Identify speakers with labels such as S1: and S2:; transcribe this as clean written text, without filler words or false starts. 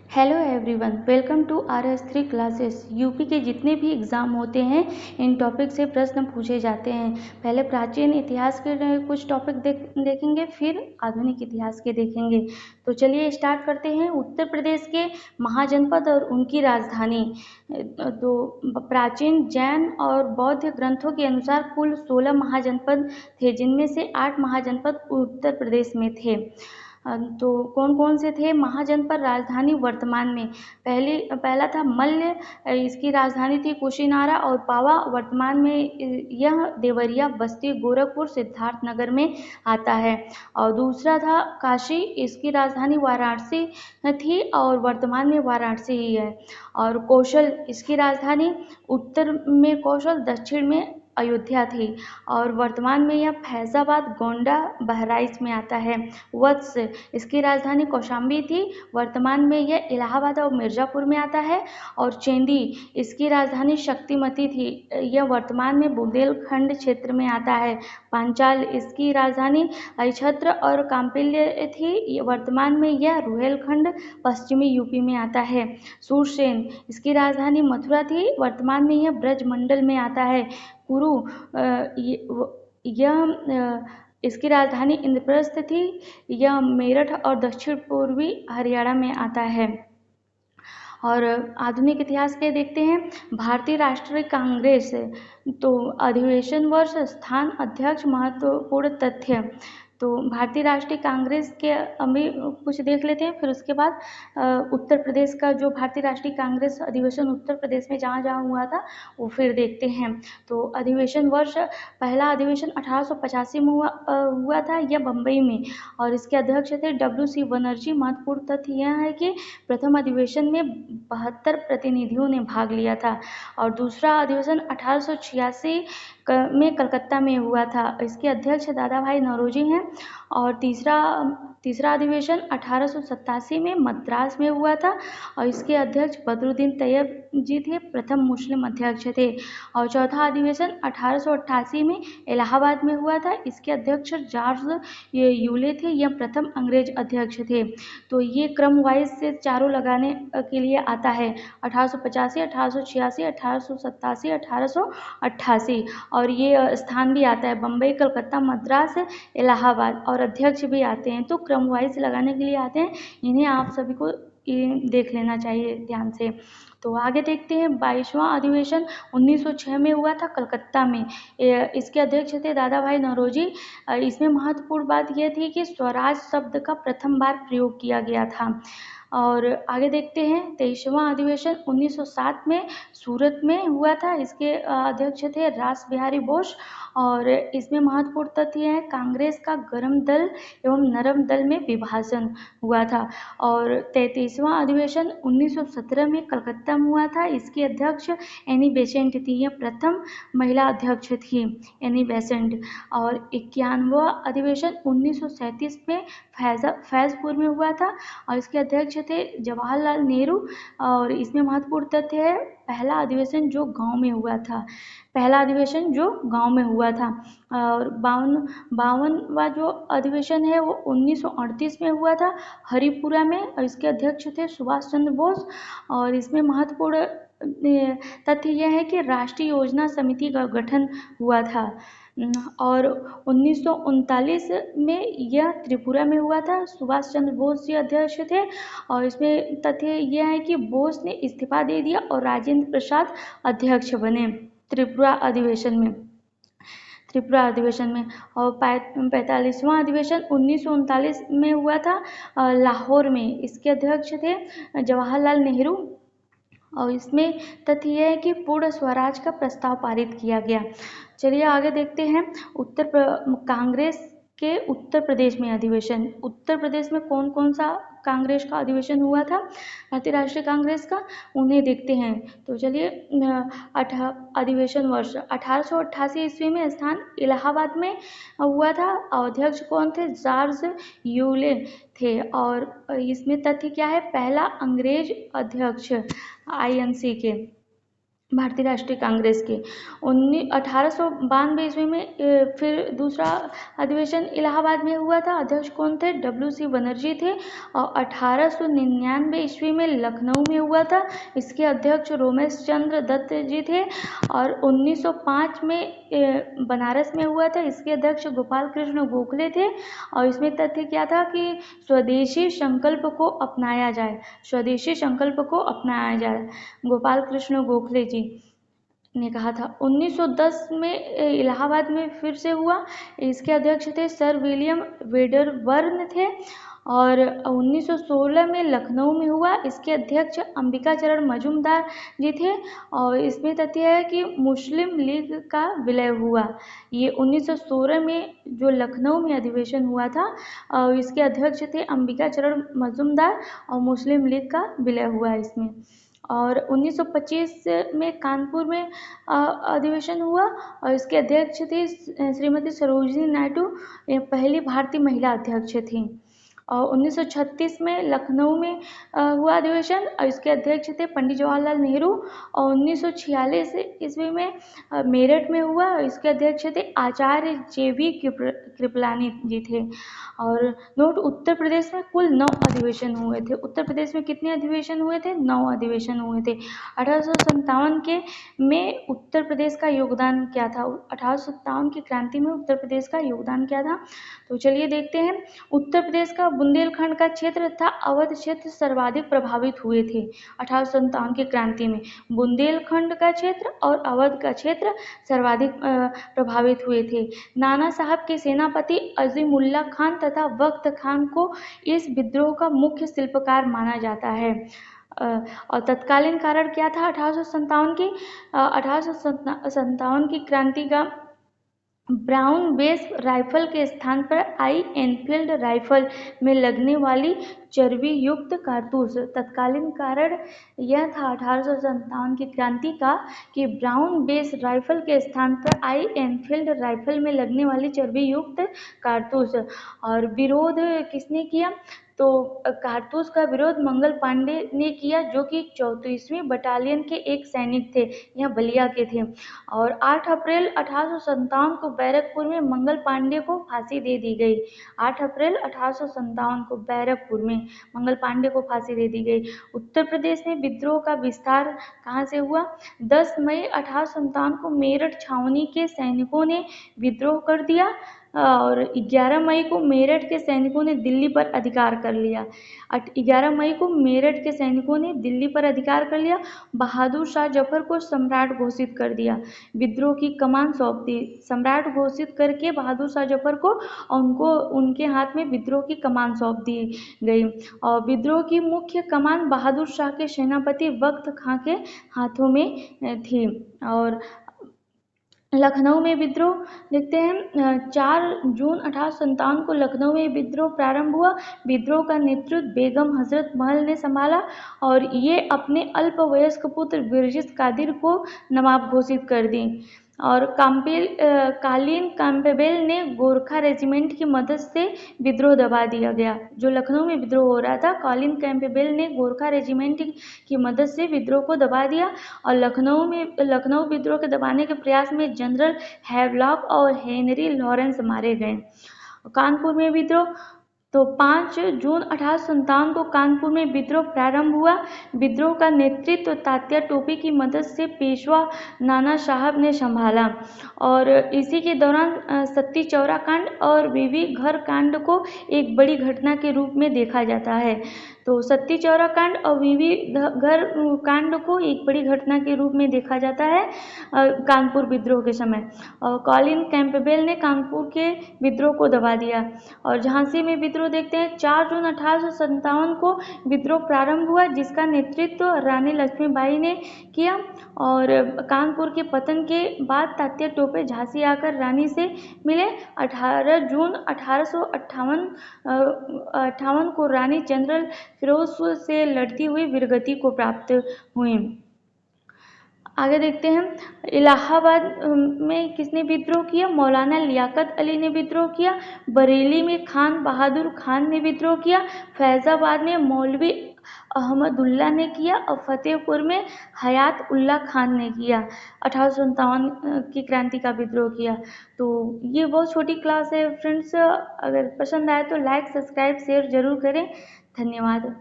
S1: Hello everyone, welcome to RS3 classes. UP के जितने भी एग्ज़ाम होते हैं इन टॉपिक से प्रश्न पूछे जाते हैं। पहले प्राचीन इतिहास के कुछ टॉपिक देखेंगे, फिर आधुनिक इतिहास के देखेंगे। तो चलिए स्टार्ट करते हैं। उत्तर प्रदेश के महाजनपद और उनकी राजधानी। तो प्राचीन जैन और बौद्ध ग्रंथों के अनुसार कुल 16 महाजनपद थे, जिनमें से 8 महाजनपद उत्तर प्रदेश में थे। तो कौन कौन से थे महाजनपद? राजधानी वर्तमान में पहला था मल्ल, इसकी राजधानी थी कुशीनारा और पावा। वर्तमान में यह देवरिया, बस्ती, गोरखपुर, सिद्धार्थनगर में आता है। और दूसरा था काशी, इसकी राजधानी वाराणसी थी और वर्तमान में वाराणसी ही है। और कौशल, इसकी राजधानी उत्तर में कौशल, दक्षिण में अयोध्या थी और वर्तमान में यह फैजाबाद, गोंडा, बहराइच में आता है। वत्स, इसकी राजधानी कौशाम्बी थी, वर्तमान में यह इलाहाबाद और मिर्ज़ापुर में आता है। और चेंदी, इसकी राजधानी शक्तिमती थी, यह वर्तमान में बुंदेलखंड क्षेत्र में आता है। पांचाल, इसकी राजधानी अहिछत्र और कांपिल्य थी, वर्तमान में यह रुहेलखंड पश्चिमी यूपी में आता है। सूरसेन, इसकी राजधानी मथुरा थी, वर्तमान में यह ब्रजमंडल में आता है। कुरु, यह इसकी राजधानी इंद्रप्रस्थ थी, यह मेरठ और दक्षिण पूर्वी हरियाणा में आता है। और आधुनिक इतिहास के देखते हैं। भारतीय राष्ट्रीय कांग्रेस, तो अधिवेशन वर्ष, स्थान, अध्यक्ष, महत्वपूर्ण तथ्य। तो भारतीय राष्ट्रीय कांग्रेस के अभी कुछ देख लेते हैं, फिर उसके बाद उत्तर प्रदेश का जो भारतीय राष्ट्रीय कांग्रेस अधिवेशन उत्तर प्रदेश में जहाँ जहाँ हुआ था वो फिर देखते हैं। तो अधिवेशन वर्ष, पहला अधिवेशन 1885 में हुआ था, यह बम्बई में, और इसके अध्यक्ष थे WC बनर्जी। महत्वपूर्ण तथ्य यह है कि प्रथम अधिवेशन में 72 प्रतिनिधियों ने भाग लिया था और दूसरा अधिवेशन 1886 में कलकत्ता में हुआ था, इसके अध्यक्ष दादा भाई नौरोजी हैं। और तीसरा अधिवेशन 1887 में मद्रास में हुआ था और इसके अध्यक्ष बदरुद्दीन तैयब जी थे, प्रथम मुस्लिम अध्यक्ष थे। और चौथा अधिवेशन 1888 में इलाहाबाद में हुआ था, इसके अध्यक्ष जॉर्ज यूले थे, यह प्रथम अंग्रेज अध्यक्ष थे। तो ये क्रम वाइज से चारों लगाने के लिए आता है, 1885, 1886, 1887, 1888। और ये स्थान भी आता है बम्बई, कलकत्ता, मद्रास, इलाहाबाद, और अध्यक्ष भी आते हैं। तो क्रम वाइज लगाने के लिए आते हैं, इन्हें आप सभी को देख लेना चाहिए ध्यान से। तो आगे देखते हैं। 22वां अधिवेशन 1906 में हुआ था कलकत्ता में, इसके अध्यक्ष थे दादा भाई नौरोजी। इसमें महत्वपूर्ण बात यह थी कि स्वराज शब्द का प्रथम बार प्रयोग किया गया था। और आगे देखते हैं। 23वां अधिवेशन 1907 में सूरत में हुआ था, इसके अध्यक्ष थे रास बिहारी बोस। और इसमें महत्वपूर्ण तथ्य है कांग्रेस का गर्म दल एवं नरम दल में विभाजन हुआ था। और 33वां अधिवेशन 1917 में कलकत्ता में हुआ था, इसकी अध्यक्ष एनी बेसेंट थी, यह प्रथम महिला अध्यक्ष थी, एनी बेसेंट। और 51वां अधिवेशन 1937 में फैजपुर में हुआ था और इसके अध्यक्ष थे जवाहरलाल नेहरू। और इसमें महत्वपूर्ण तथ्य है पहला अधिवेशन जो गांव में हुआ था, पहला अधिवेशन जो गांव में हुआ था। और 52वां जो अधिवेशन है वो 1938 में हुआ था हरिपुरा में, और इसके अध्यक्ष थे सुभाष चंद्र बोस। और इसमें महत्वपूर्ण तथ्य यह है कि राष्ट्रीय योजना समिति का गठन हुआ था। और 1939 में यह त्रिपुरा में हुआ था, सुभाष चंद्र बोस जी अध्यक्ष थे। और इसमें तथ्य यह है कि बोस ने इस्तीफा दे दिया और राजेंद्र प्रसाद अध्यक्ष बने त्रिपुरा अधिवेशन में। और 45वां अधिवेशन 1939 में हुआ था लाहौर में, इसके अध्यक्ष थे जवाहरलाल नेहरू। और इसमें तथ्य यह है कि पूर्ण स्वराज का प्रस्ताव पारित किया गया। चलिए आगे देखते हैं। कांग्रेस के उत्तर प्रदेश में अधिवेशन, उत्तर प्रदेश में कौन कौन सा कांग्रेस का अधिवेशन हुआ था भारतीय राष्ट्रीय कांग्रेस का, उन्हें देखते हैं। तो चलिए अधिवेशन वर्ष 1888 ईस्वी में, स्थान इलाहाबाद में हुआ था, अध्यक्ष कौन थे? जॉर्ज यूले थे। और इसमें तथ्य क्या है? पहला अंग्रेज अध्यक्ष INC के। भारतीय राष्ट्रीय कांग्रेस के 1892 ईस्वी में फिर दूसरा अधिवेशन इलाहाबाद में हुआ था। अध्यक्ष कौन थे? WC बनर्जी थे। और 1899 ईस्वी में लखनऊ में हुआ था। इसके अध्यक्ष रोमेश चंद्र दत्त जी थे। और 1905 में बनारस में हुआ था। इसके अध्यक्ष गोपाल कृष्ण गोखले थे। और इसमें तथ्य क्या था कि स्वदेशी संकल्प को अपनाया जाए, स्वदेशी संकल्प को अपनाया जाए, गोपाल कृष्ण गोखले जी ने कहा था। 1910 में इलाहाबाद में फिर से हुआ। इसके अध्यक्ष थे सर विलियम वेडरबर्न थे। और 1916 में लखनऊ में हुआ। इसके अध्यक्ष अंबिकाचरण मजूमदार जी थे। और इसमें तथ्य है कि मुस्लिम लीग का विलय हुआ। ये 1916 में जो लखनऊ में अधिवेशन हुआ था, इसके अध्यक्ष थे अंबिकाचरण मजूमदार और मुस्लिम लीग का विलय हुआ इसमें। और 1925 में कानपुर में अधिवेशन हुआ। और इसके अध्यक्ष थी श्रीमती सरोजिनी नायडू, पहली भारतीय महिला अध्यक्ष थी। और 1936 में लखनऊ में हुआ अधिवेशन। और इसके अध्यक्ष थे पंडित जवाहरलाल नेहरू। और 1946 ईस्वी में मेरठ में हुआ। इसके अध्यक्ष थे आचार्य JV कृपलानी जी थे। और नोट, उत्तर प्रदेश में कुल 9 अधिवेशन हुए थे। उत्तर प्रदेश में कितने अधिवेशन हुए थे? 9 अधिवेशन हुए थे। 1857 के में उत्तर प्रदेश का योगदान क्या था? 1857 की क्रांति में उत्तर प्रदेश का योगदान क्या था? तो चलिए देखते हैं। उत्तर प्रदेश का बुंदेलखंड का क्षेत्र तथा अवध क्षेत्र सर्वाधिक प्रभावित हुए थे 1857 की क्रांति में। बुंदेलखंड का क्षेत्र और अवध का क्षेत्र सर्वाधिक प्रभावित हुए थे। नाना साहब के सेनापति अजीमुल्ला खान तथा वक्त खान को इस विद्रोह का मुख्य शिल्पकार माना जाता है। और तत्कालीन कारण क्या था 1857 की क्रांति का? ब्राउन बेस राइफल के स्थान पर आई एनफील्ड राइफल में लगने वाली चर्बी युक्त कारतूस। तत्कालीन कारण यह था 1857 की क्रांति का कि ब्राउन बेस राइफल के स्थान पर आई एनफील्ड राइफल में लगने वाली चर्बी युक्त कारतूस। और विरोध किसने किया? तो कारतूस का विरोध मंगल पांडे ने किया, जो कि 34वीं बटालियन के एक सैनिक थे, यह बलिया के थे। और 8 अप्रैल 1857 को बैरकपुर में मंगल पांडे को फांसी दे दी गई। 8 अप्रैल 1857 को बैरकपुर में मंगल पांडे को फांसी दे दी गई। उत्तर प्रदेश में विद्रोह का विस्तार कहाँ से हुआ? 10 मई 1857 को मेरठ छावनी के सैनिकों ने विद्रोह कर दिया। और 11 मई को मेरठ के सैनिकों ने दिल्ली पर अधिकार कर लिया। 11 मई को मेरठ के सैनिकों ने दिल्ली पर अधिकार कर लिया। बहादुर शाह जफर को सम्राट घोषित कर दिया, विद्रोह की कमान सौंप दी। सम्राट घोषित करके बहादुर शाह जफर को उनके हाथ में विद्रोह की कमान सौंप दी गई। और विद्रोह की मुख्य कमान बहादुर शाह के सेनापति वक्त खां के हाथों में थी। और लखनऊ में विद्रोह देखते हैं। 4 जून 1857 को लखनऊ में विद्रोह प्रारंभ हुआ। विद्रोह का नेतृत्व बेगम हजरत महल ने संभाला। और ये अपने अल्पवयस्क पुत्र बिरजिस कादिर को नवाब घोषित कर दी। और कालीन कैंपबेल ने गोरखा रेजिमेंट की मदद से विद्रोह दबा दिया गया। जो लखनऊ में विद्रोह हो रहा था, कालीन कैंपबेल ने गोरखा रेजिमेंट की मदद से विद्रोह को दबा दिया। और लखनऊ विद्रोह के दबाने के प्रयास में जनरल हैवलॉक और हेनरी लॉरेंस मारे गए। कानपुर में विद्रोह, तो 5 जून 1857 को कानपुर में विद्रोह प्रारंभ हुआ। विद्रोह का नेतृत्व तात्या टोपे की मदद से पेशवा नाना साहब ने संभाला। और इसी के दौरान सत्ती चौरा कांड और बीवी घर कांड को एक बड़ी घटना के रूप में देखा जाता है। तो सत्ती चौरा कांड और बीवी घर कांड को एक बड़ी घटना के रूप में देखा जाता है कानपुर विद्रोह के समय। और कॉलिन कैंपबेल ने कानपुर के विद्रोह को दबा दिया। और झांसी में विद्रोह देखते हैं। 4 जून 1857 को विद्रोह प्रारंभ हुआ, जिसका नेतृत्व रानी लक्ष्मीबाई ने किया। और कानपुर के पतन के बाद तात्या टोपे झांसी आकर रानी से मिले। 18 जून 1858 को रानी जनरल फिरोज से लड़ती हुई वीरगति को प्राप्त हुई। आगे देखते हैं। इलाहाबाद में किसने विद्रोह किया? मौलाना लियाकत अली ने विद्रोह किया। बरेली में खान बहादुर खान ने विद्रोह किया। फैजाबाद में मौलवी अहमदुल्ला ने किया और फतेहपुर में हयात उल्ला खान ने किया। 1857 की क्रांति का विद्रोह किया। तो ये बहुत छोटी क्लास है फ्रेंड्स, अगर पसंद आए तो लाइक सब्सक्राइब शेयर जरूर करें। धन्यवाद।